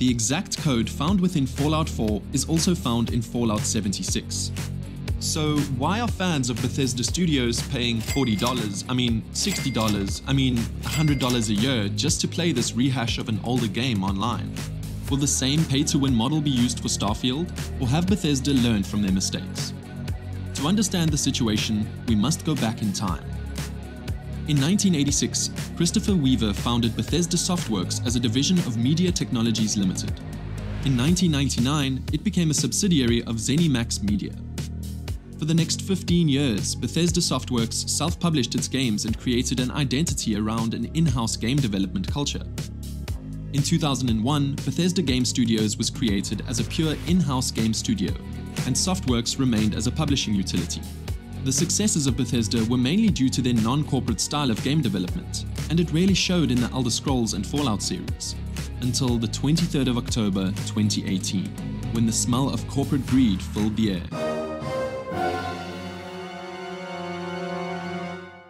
The exact code found within Fallout 4 is also found in Fallout 76. So why are fans of Bethesda Studios paying $40, $60, $100 a year just to play this rehash of an older game online? Will the same pay-to-win model be used for Starfield, or have Bethesda learned from their mistakes? To understand the situation, we must go back in time. In 1986, Christopher Weaver founded Bethesda Softworks as a division of Media Technologies Limited. In 1999, it became a subsidiary of ZeniMax Media. For the next 15 years, Bethesda Softworks self-published its games and created an identity around an in-house game development culture. In 2001, Bethesda Game Studios was created as a pure in-house game studio, and Softworks remained as a publishing utility. The successes of Bethesda were mainly due to their non-corporate style of game development, and it really showed in the Elder Scrolls and Fallout series, until the 23rd of October 2018, when the smell of corporate greed filled the air.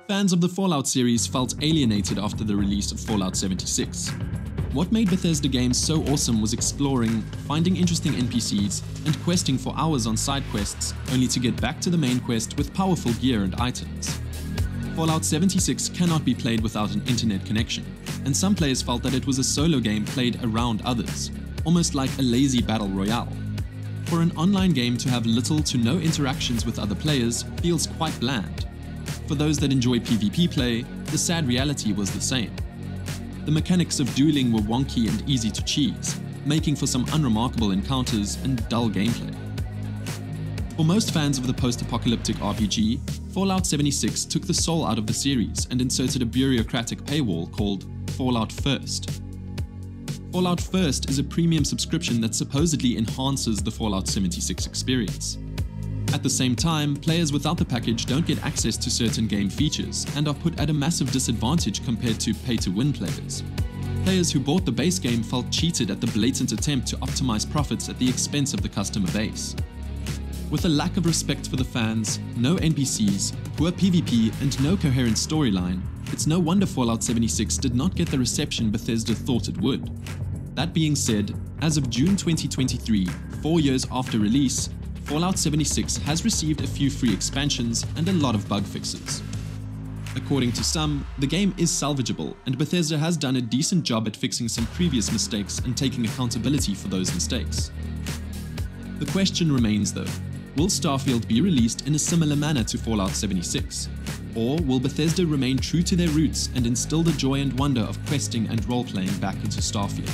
Fans of the Fallout series felt alienated after the release of Fallout 76. What made Bethesda games so awesome was exploring, finding interesting NPCs, and questing for hours on side quests, only to get back to the main quest with powerful gear and items. Fallout 76 cannot be played without an internet connection, and some players felt that it was a solo game played around others, almost like a lazy battle royale. For an online game to have little to no interactions with other players feels quite bland. For those that enjoy PvP play, the sad reality was the same. The mechanics of dueling were wonky and easy to cheese, making for some unremarkable encounters and dull gameplay. For most fans of the post-apocalyptic RPG, Fallout 76 took the soul out of the series and inserted a bureaucratic paywall called Fallout First. Fallout First is a premium subscription that supposedly enhances the Fallout 76 experience. At the same time, players without the package don't get access to certain game features and are put at a massive disadvantage compared to pay-to-win players. Players who bought the base game felt cheated at the blatant attempt to optimize profits at the expense of the customer base. With a lack of respect for the fans, no NPCs, poor PvP, and no coherent storyline, it's no wonder Fallout 76 did not get the reception Bethesda thought it would. That being said, as of June 2023, 4 years after release, Fallout 76 has received a few free expansions and a lot of bug fixes. According to some, the game is salvageable, and Bethesda has done a decent job at fixing some previous mistakes and taking accountability for those mistakes. The question remains though, will Starfield be released in a similar manner to Fallout 76? Or will Bethesda remain true to their roots and instill the joy and wonder of questing and role-playing back into Starfield?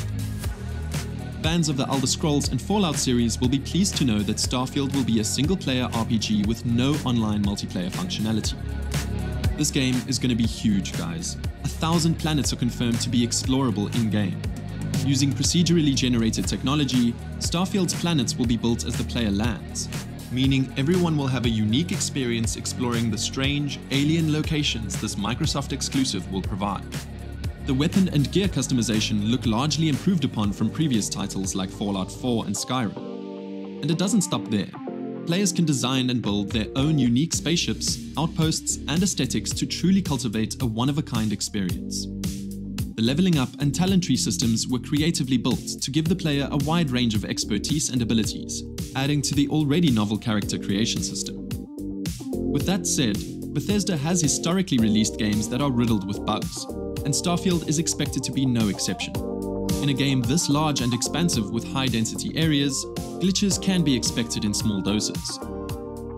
Fans of the Elder Scrolls and Fallout series will be pleased to know that Starfield will be a single-player RPG with no online multiplayer functionality. This game is going to be huge, guys. 1,000 planets are confirmed to be explorable in-game. Using procedurally generated technology, Starfield's planets will be built as the player lands, meaning everyone will have a unique experience exploring the strange, alien locations this Microsoft exclusive will provide. The weapon and gear customization look largely improved upon from previous titles like Fallout 4 and Skyrim. And it doesn't stop there. Players can design and build their own unique spaceships, outposts, and aesthetics to truly cultivate a one-of-a-kind experience. The leveling up and talent tree systems were creatively built to give the player a wide range of expertise and abilities, adding to the already novel character creation system. With that said, Bethesda has historically released games that are riddled with bugs, and Starfield is expected to be no exception. In a game this large and expansive with high-density areas, glitches can be expected in small doses.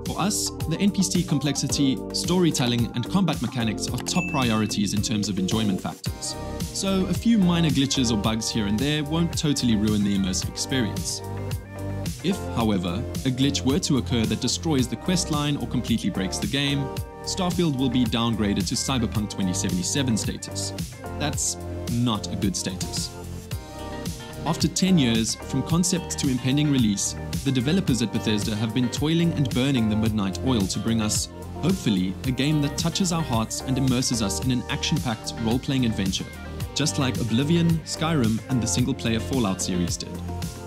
For us, the NPC complexity, storytelling, and combat mechanics are top priorities in terms of enjoyment factors, so a few minor glitches or bugs here and there won't totally ruin the immersive experience. If, however, a glitch were to occur that destroys the questline or completely breaks the game, Starfield will be downgraded to Cyberpunk 2077 status. That's not a good status. After 10 years, from concept to impending release, the developers at Bethesda have been toiling and burning the midnight oil to bring us, hopefully, a game that touches our hearts and immerses us in an action-packed role-playing adventure, just like Oblivion, Skyrim, and the single-player Fallout series did.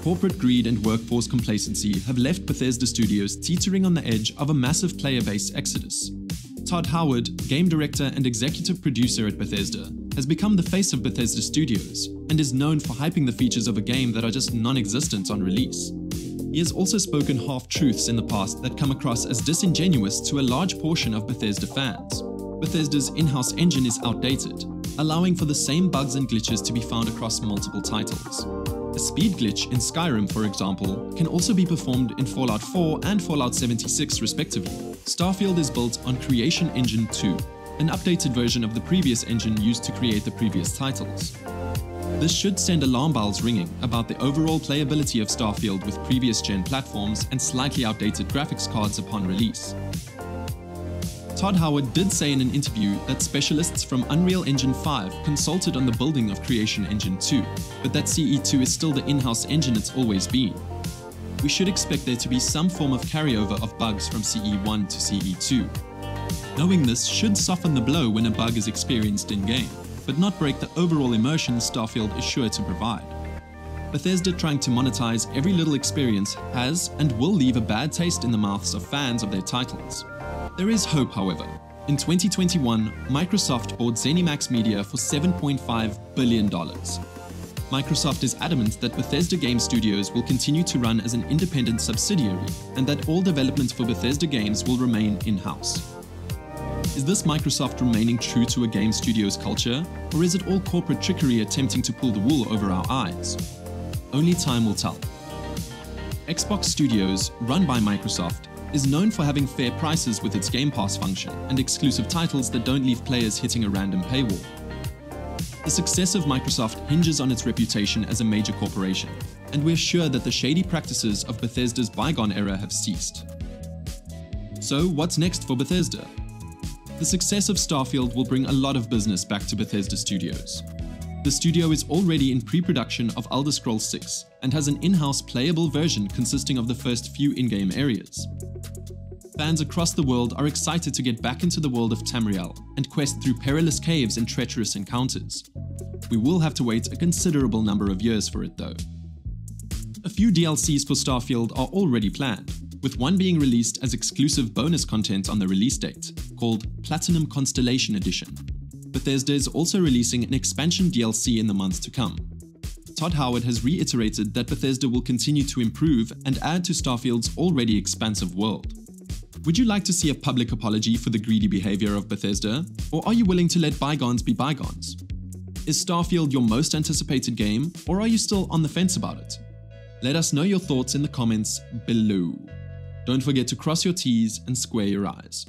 Corporate greed and workforce complacency have left Bethesda Studios teetering on the edge of a massive player base exodus. Todd Howard, game director and executive producer at Bethesda, has become the face of Bethesda Studios, and is known for hyping the features of a game that are just non-existent on release. He has also spoken half-truths in the past that come across as disingenuous to a large portion of Bethesda fans. Bethesda's in-house engine is outdated, allowing for the same bugs and glitches to be found across multiple titles. A speed glitch in Skyrim, for example, can also be performed in Fallout 4 and Fallout 76 respectively. Starfield is built on Creation Engine 2, an updated version of the previous engine used to create the previous titles. This should send alarm bells ringing about the overall playability of Starfield with previous-gen platforms and slightly outdated graphics cards upon release. Todd Howard did say in an interview that specialists from Unreal Engine 5 consulted on the building of Creation Engine 2, but that CE2 is still the in-house engine it's always been. We should expect there to be some form of carryover of bugs from CE1 to CE2. Knowing this should soften the blow when a bug is experienced in-game, but not break the overall immersion Starfield is sure to provide. Bethesda trying to monetize every little experience has and will leave a bad taste in the mouths of fans of their titles. There is hope, however. In 2021, Microsoft bought ZeniMax Media for $7.5 billion. Microsoft is adamant that Bethesda Game Studios will continue to run as an independent subsidiary and that all development for Bethesda games will remain in-house. Is this Microsoft remaining true to a game studio's culture, or is it all corporate trickery attempting to pull the wool over our eyes? Only time will tell. Xbox Studios, run by Microsoft, is known for having fair prices with its Game Pass function and exclusive titles that don't leave players hitting a random paywall. The success of Microsoft hinges on its reputation as a major corporation, and we're sure that the shady practices of Bethesda's bygone era have ceased. So what's next for Bethesda? The success of Starfield will bring a lot of business back to Bethesda Studios. The studio is already in pre-production of Elder Scrolls 6 and has an in-house playable version consisting of the first few in-game areas. Fans across the world are excited to get back into the world of Tamriel and quest through perilous caves and treacherous encounters. We will have to wait a considerable number of years for it though. A few DLCs for Starfield are already planned, with one being released as exclusive bonus content on the release date, called Platinum Constellation Edition. Bethesda is also releasing an expansion DLC in the months to come. Todd Howard has reiterated that Bethesda will continue to improve and add to Starfield's already expansive world. Would you like to see a public apology for the greedy behavior of Bethesda, or are you willing to let bygones be bygones? Is Starfield your most anticipated game, or are you still on the fence about it? Let us know your thoughts in the comments below. Don't forget to cross your T's and square your I's.